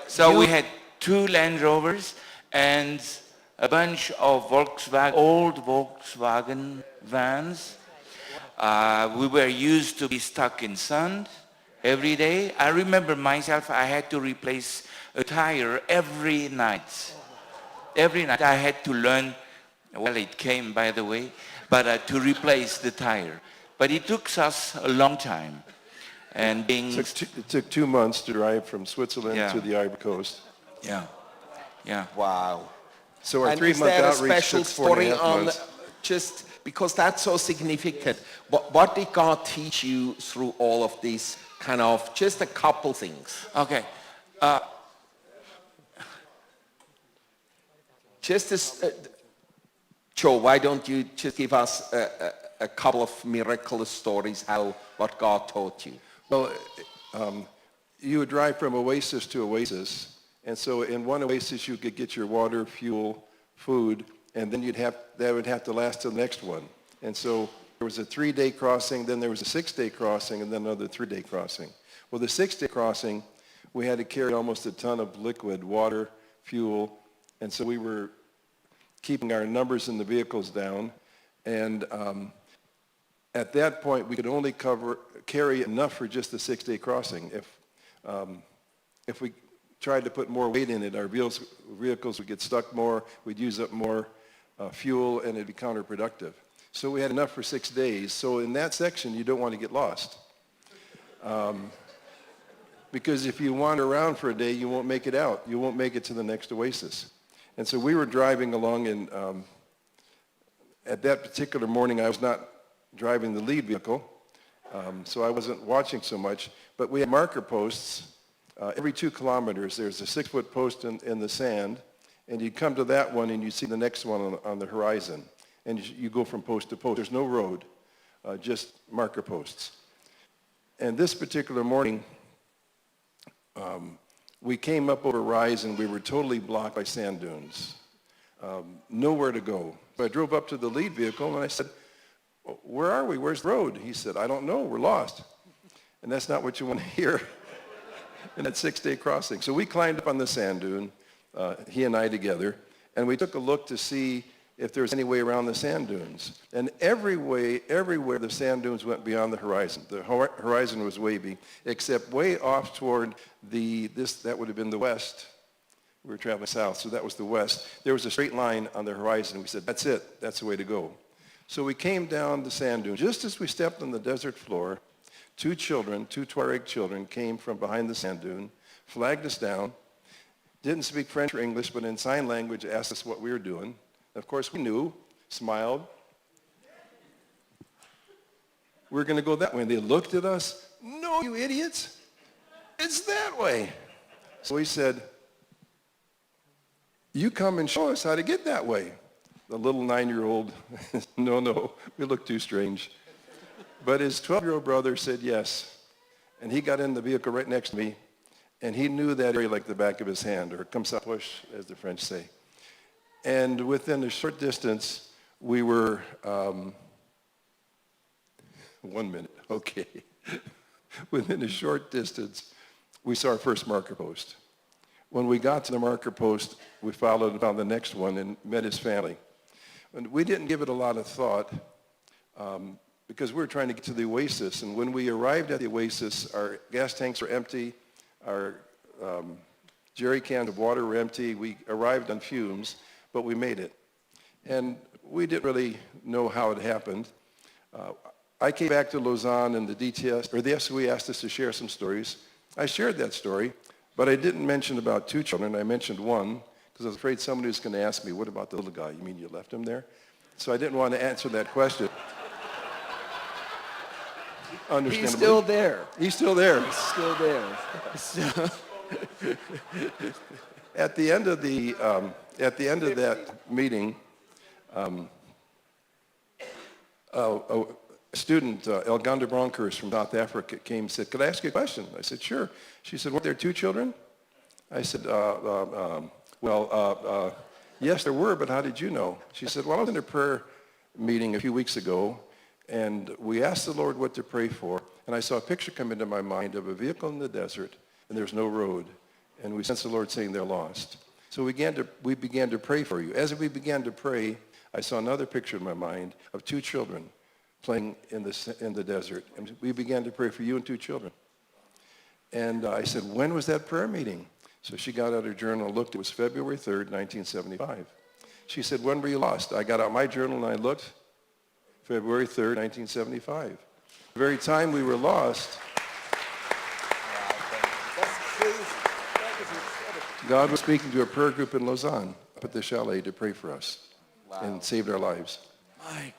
So we had 2 Land Rovers and a bunch of old Volkswagen vans. We were used to be stuck in sun every day. I remember myself, I had to replace a tire every night. Every night I had to learn, well, it came by the way, but to replace the tire. But it took us a long time. And it took 2 months to drive from Switzerland to the Ivory Coast. Yeah, yeah. Wow. So our and 3-month outreach took 4.5 months. Is there a special story on, just because that's so significant, what did God teach you through all of this, kind of, just a couple things? Okay. Just as, Joe, why don't you just give us a couple of miraculous stories, what God taught you? Well, you would drive from oasis to oasis, and so in one oasis you could get your water, fuel, food, and then that would have to last till the next one. And so there was a 3-day crossing, then there was a 6-day crossing, and then another 3-day crossing. Well, the 6-day crossing, we had to carry almost a ton of liquid, water, fuel, and so we were keeping our numbers in the vehicles down, and at that point we could only carry enough for just the 6-day crossing. If we tried to put more weight in it, our vehicles would get stuck more, we'd use up more fuel, and it'd be counterproductive. So we had enough for 6 days. So in that section, you don't want to get lost. Because if you wander around for a day, you won't make it out. You won't make it to the next oasis. And so we were driving along, and at that particular morning, I was not driving the lead vehicle, so I wasn't watching so much. But we had marker posts. Every 2 kilometers, there's a 6-foot post in the sand, and you come to that one, and you see the next one on the horizon. And you go from post to post. There's no road, just marker posts. And this particular morning, we came up over a rise, and we were totally blocked by sand dunes. Nowhere to go. So I drove up to the lead vehicle, and I said, "Where are we? Where's the road?" He said, "I don't know. We're lost." And that's not what you want to hear in that 6-day crossing. So we climbed up on the sand dune, he and I together, and we took a look to see if there was any way around the sand dunes. And everywhere the sand dunes went beyond the horizon. The horizon was wavy, except way off toward that would have been the west. We were traveling south, so that was the west. There was a straight line on the horizon. We said, that's it. That's the way to go. So we came down the sand dune. Just as we stepped on the desert floor, 2 Taurig children came from behind the sand dune, flagged us down, didn't speak French or English, but in sign language asked us what we were doing. Of course, we knew, smiled. We're going to go that way. And they looked at us. "No, you idiots. It's that way." So we said, "You come and show us how to get that way." The little 9-year-old, no, we look too strange. But his 12-year-old brother said yes. And he got in the vehicle right next to me. And he knew that area like the back of his hand, or comme ça poche, as the French say. And within a short distance, we were, 1 minute, okay. Within a short distance, we saw our first marker post. When we got to the marker post, we followed and found the next one and met his family. And we didn't give it a lot of thought because we were trying to get to the oasis. And when we arrived at the oasis, our gas tanks were empty, our jerry cans of water were empty. We arrived on fumes, but we made it. And we didn't really know how it happened. I came back to Lausanne, and the SOE asked us to share some stories. I shared that story, but I didn't mention about 2 children. I mentioned one because I was afraid somebody was going to ask me, "What about the little guy? You mean you left him there?" So I didn't want to answer that question. Understandably. He's still there. He's still there. He's still there. At the end of that meeting, a student, Elganda Bronkhorst from South Africa, came and said, "Could I ask you a question?" I said, "Sure." She said, "Were there 2 children?" I said, yes, there were, but how did you know?" She said, "Well, I was in a prayer meeting a few weeks ago, and we asked the Lord what to pray for, and I saw a picture come into my mind of a vehicle in the desert, and there's no road, And we sensed the Lord saying they're lost. So we began to pray for you. As we began to pray, I saw another picture in my mind of two children playing in the desert. And we began to pray for you and two children. And I said, when was that prayer meeting? So she got out her journal and looked. It was February 3rd, 1975. She said, when were you lost? I got out my journal and I looked. February 3rd, 1975. The very time we were lost, God was speaking to a prayer group in Lausanne up at the chalet to pray for us and saved our lives. My